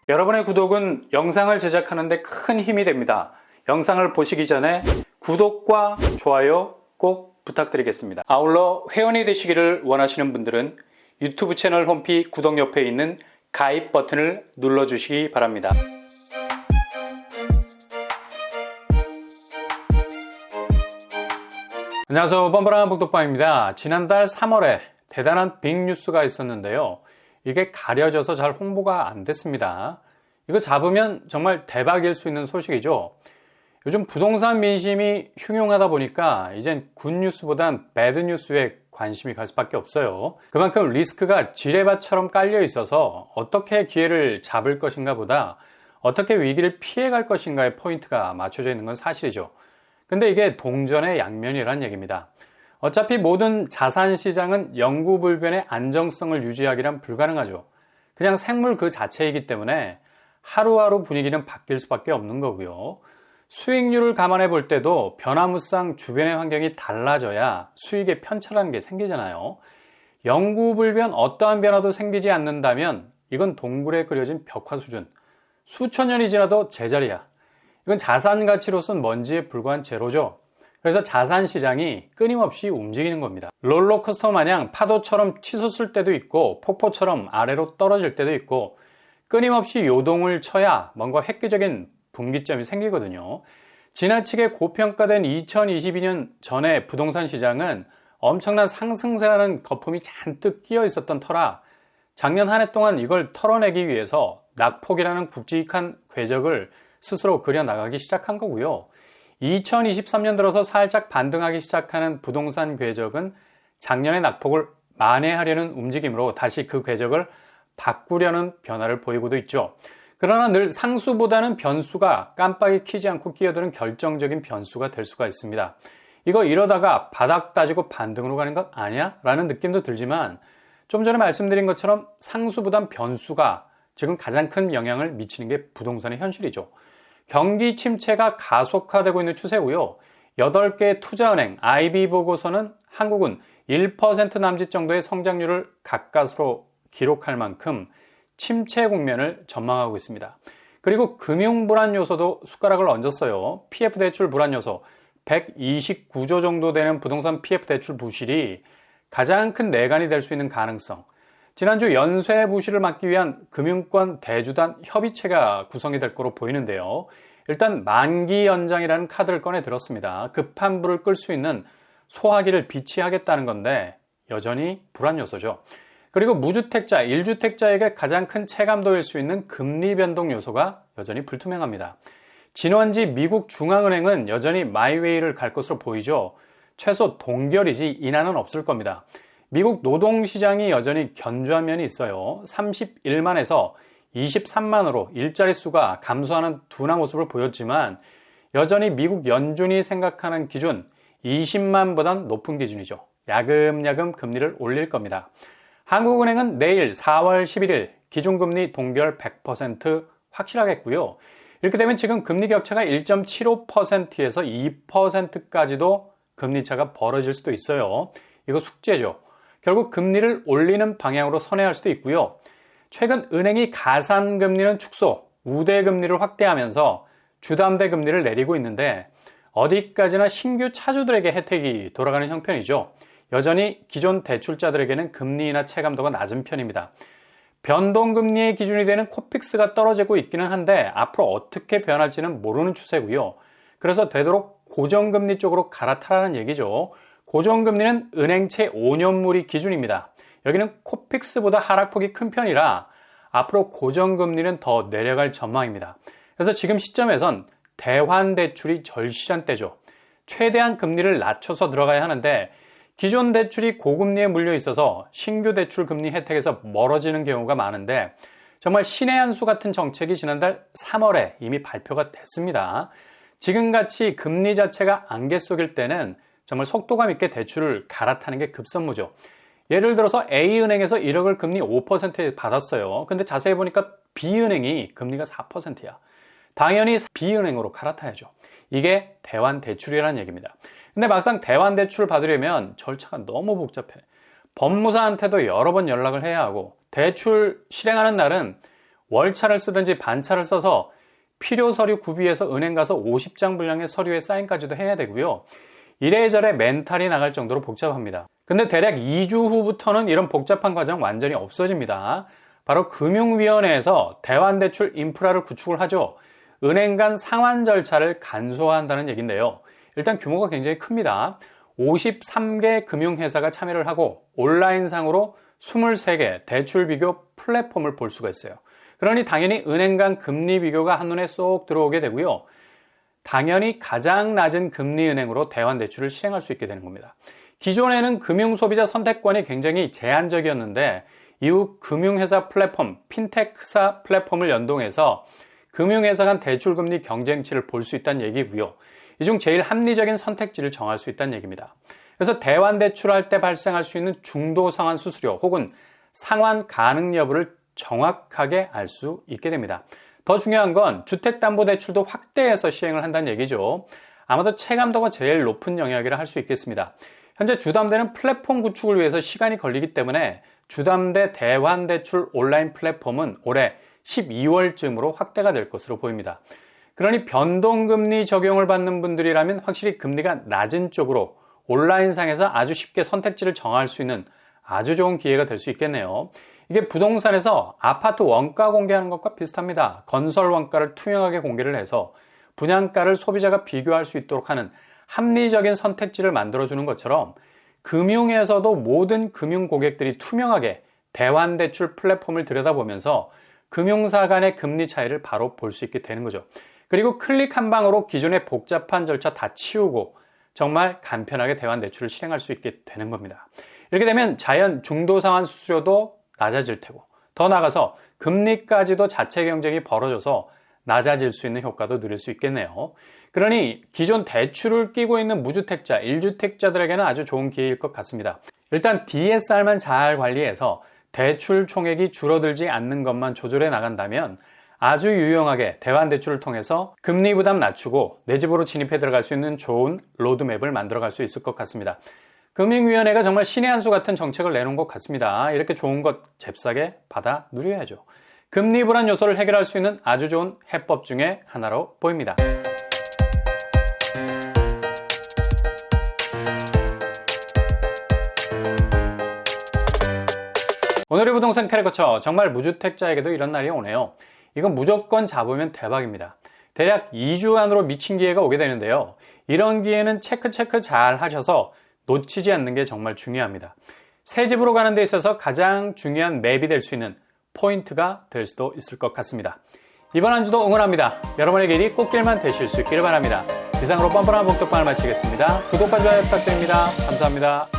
여러분의 구독은 영상을 제작하는 데 큰 힘이 됩니다. 영상을 보시기 전에 구독과 좋아요 꼭 부탁드리겠습니다. 아울러 회원이 되시기를 원하시는 분들은 유튜브 채널 홈피 구독 옆에 있는 가입 버튼을 눌러주시기 바랍니다. 안녕하세요, 뻔뻔한 복덕방입니다. 지난달 3월에 대단한 빅뉴스가 있었는데요. 이게 가려져서 잘 홍보가 안 됐습니다. 이거 잡으면 정말 대박일 수 있는 소식이죠. 요즘 부동산 민심이 흉흉하다 보니까 이젠 굿뉴스보단 배드뉴스에 관심이 갈 수밖에 없어요. 그만큼 리스크가 지뢰밭처럼 깔려 있어서 어떻게 기회를 잡을 것인가 보다 어떻게 위기를 피해갈 것인가의 포인트가 맞춰져 있는 건 사실이죠. 근데 이게 동전의 양면이란 얘기입니다. 어차피 모든 자산 시장은 영구불변의 안정성을 유지하기란 불가능하죠. 그냥 생물 그 자체이기 때문에 하루하루 분위기는 바뀔 수밖에 없는 거고요. 수익률을 감안해 볼 때도 변화무쌍 주변의 환경이 달라져야 수익의 편차라는 게 생기잖아요. 영구불변 어떠한 변화도 생기지 않는다면 이건 동굴에 그려진 벽화 수준. 수천 년이 지나도 제자리야. 이건 자산 가치로서는 먼지에 불과한 제로죠. 그래서 자산 시장이 끊임없이 움직이는 겁니다. 롤러코스터 마냥 파도처럼 치솟을 때도 있고 폭포처럼 아래로 떨어질 때도 있고 끊임없이 요동을 쳐야 뭔가 획기적인 분기점이 생기거든요. 지나치게 고평가된 2022년 전에 부동산 시장은 엄청난 상승세라는 거품이 잔뜩 끼어 있었던 터라 작년 한 해 동안 이걸 털어내기 위해서 낙폭이라는 굵직한 궤적을 스스로 그려나가기 시작한 거고요. 2023년 들어서 살짝 반등하기 시작하는 부동산 궤적은 작년의 낙폭을 만회하려는 움직임으로 다시 그 궤적을 바꾸려는 변화를 보이고도 있죠. 그러나 늘 상수보다는 변수가 깜빡이 켜지 않고 끼어드는 결정적인 변수가 될 수가 있습니다. 이거 이러다가 바닥 따지고 반등으로 가는 것 아니야? 라는 느낌도 들지만 좀 전에 말씀드린 것처럼 상수보단 변수가 지금 가장 큰 영향을 미치는 게 부동산의 현실이죠. 경기 침체가 가속화되고 있는 추세고요. 8개 투자은행 IB 보고서는 한국은 1% 남짓 정도의 성장률을 가까스로 기록할 만큼 침체 국면을 전망하고 있습니다. 그리고 금융 불안 요소도 숟가락을 얹었어요. PF 대출 불안 요소 129조 정도 되는 부동산 PF 대출 부실이 가장 큰 내관이 될 수 있는 가능성. 지난주 연쇄 부실을 막기 위한 금융권 대주단 협의체가 구성이 될 거로 보이는데요. 일단 만기 연장이라는 카드를 꺼내 들었습니다. 급한 불을 끌 수 있는 소화기를 비치하겠다는 건데 여전히 불안 요소죠. 그리고 무주택자, 1주택자에게 가장 큰 체감도일 수 있는 금리 변동 요소가 여전히 불투명합니다. 진원지 미국 중앙은행은 여전히 마이웨이를 갈 것으로 보이죠. 최소 동결이지 인하는 없을 겁니다. 미국 노동시장이 여전히 견조한 면이 있어요. 31만에서 23만으로 일자리 수가 감소하는 둔화 모습을 보였지만 여전히 미국 연준이 생각하는 기준 20만보단 높은 기준이죠. 야금야금 금리를 올릴 겁니다. 한국은행은 내일 4월 11일 기준금리 동결 100% 확실하겠고요. 이렇게 되면 지금 금리 격차가 1.75%에서 2%까지도 금리차가 벌어질 수도 있어요. 이거 숙제죠. 결국 금리를 올리는 방향으로 선회할 수도 있고요. 최근 은행이 가산금리는 축소, 우대금리를 확대하면서 주담대 금리를 내리고 있는데 어디까지나 신규 차주들에게 혜택이 돌아가는 형편이죠. 여전히 기존 대출자들에게는 금리 인하 체감도가 낮은 편입니다. 변동금리의 기준이 되는 코픽스가 떨어지고 있기는 한데 앞으로 어떻게 변할지는 모르는 추세고요. 그래서 되도록 고정금리 쪽으로 갈아타라는 얘기죠. 고정금리는 은행채 5년물이 기준입니다. 여기는 코픽스보다 하락폭이 큰 편이라 앞으로 고정금리는 더 내려갈 전망입니다. 그래서 지금 시점에선 대환대출이 절실한 때죠. 최대한 금리를 낮춰서 들어가야 하는데 기존 대출이 고금리에 물려 있어서 신규 대출 금리 혜택에서 멀어지는 경우가 많은데 정말 신의 한 수 같은 정책이 지난달 3월에 이미 발표가 됐습니다. 지금같이 금리 자체가 안개 속일 때는 정말 속도감 있게 대출을 갈아타는 게 급선무죠. 예를 들어서 A은행에서 1억을 금리 5%에 받았어요. 근데 자세히 보니까 B은행이 금리가 4%야. 당연히 B은행으로 갈아타야죠. 이게 대환대출이라는 얘기입니다. 근데 막상 대환대출을 받으려면 절차가 너무 복잡해. 법무사한테도 여러 번 연락을 해야 하고 대출 실행하는 날은 월차를 쓰든지 반차를 써서 필요 서류 구비해서 은행 가서 50장 분량의 서류에 사인까지도 해야 되고요. 이래저래 멘탈이 나갈 정도로 복잡합니다. 근데 대략 2주 후부터는 이런 복잡한 과정 완전히 없어집니다. 바로 금융위원회에서 대환대출 인프라를 구축을 하죠. 은행 간 상환 절차를 간소화한다는 얘기인데요. 일단 규모가 굉장히 큽니다. 53개 금융회사가 참여를 하고 온라인상으로 23개 대출 비교 플랫폼을 볼 수가 있어요. 그러니 당연히 은행 간 금리 비교가 한눈에 쏙 들어오게 되고요. 당연히 가장 낮은 금리 은행으로 대환대출을 시행할 수 있게 되는 겁니다. 기존에는 금융소비자 선택권이 굉장히 제한적이었는데 이후 금융회사 플랫폼, 핀테크사 플랫폼을 연동해서 금융회사 간 대출금리 경쟁치를 볼 수 있다는 얘기고요. 이 중 제일 합리적인 선택지를 정할 수 있다는 얘기입니다. 그래서 대환대출할 때 발생할 수 있는 중도상환 수수료 혹은 상환 가능 여부를 정확하게 알 수 있게 됩니다. 더 중요한 건 주택담보대출도 확대해서 시행을 한다는 얘기죠. 아마도 체감도가 제일 높은 영역이라 할 수 있겠습니다. 현재 주담대는 플랫폼 구축을 위해서 시간이 걸리기 때문에 주담대 대환대출 온라인 플랫폼은 올해 12월쯤으로 확대가 될 것으로 보입니다. 그러니 변동금리 적용을 받는 분들이라면 확실히 금리가 낮은 쪽으로 온라인상에서 아주 쉽게 선택지를 정할 수 있는 아주 좋은 기회가 될 수 있겠네요. 이게 부동산에서 아파트 원가 공개하는 것과 비슷합니다. 건설 원가를 투명하게 공개를 해서 분양가를 소비자가 비교할 수 있도록 하는 합리적인 선택지를 만들어주는 것처럼 금융에서도 모든 금융 고객들이 투명하게 대환대출 플랫폼을 들여다보면서 금융사 간의 금리 차이를 바로 볼 수 있게 되는 거죠. 그리고 클릭 한 방으로 기존의 복잡한 절차 다 치우고 정말 간편하게 대환대출을 실행할 수 있게 되는 겁니다. 이렇게 되면 자연 중도상환 수수료도 낮아질 테고 더 나아가서 금리까지도 자체 경쟁이 벌어져서 낮아질 수 있는 효과도 누릴 수 있겠네요. 그러니 기존 대출을 끼고 있는 무주택자, 1주택자들에게는 아주 좋은 기회일 것 같습니다. 일단 DSR만 잘 관리해서 대출 총액이 줄어들지 않는 것만 조절해 나간다면 아주 유용하게 대환대출을 통해서 금리 부담 낮추고 내 집으로 진입해 들어갈 수 있는 좋은 로드맵을 만들어갈 수 있을 것 같습니다. 금융위원회가 정말 신의 한 수 같은 정책을 내놓은 것 같습니다. 이렇게 좋은 것 잽싸게 받아 누려야죠. 금리 불안 요소를 해결할 수 있는 아주 좋은 해법 중에 하나로 보입니다. 오늘의 부동산 캐리커처, 정말 무주택자에게도 이런 날이 오네요. 이건 무조건 잡으면 대박입니다. 대략 2주 안으로 미친 기회가 오게 되는데요. 이런 기회는 체크 잘 하셔서 놓치지 않는 게 정말 중요합니다. 새 집으로 가는 데 있어서 가장 중요한 맵이 될 수 있는 포인트가 될 수도 있을 것 같습니다. 이번 한 주도 응원합니다. 여러분의 길이 꽃길만 되실 수 있기를 바랍니다. 이상으로 뻔뻔한 복덕방을 마치겠습니다. 구독과 좋아요 부탁드립니다. 감사합니다.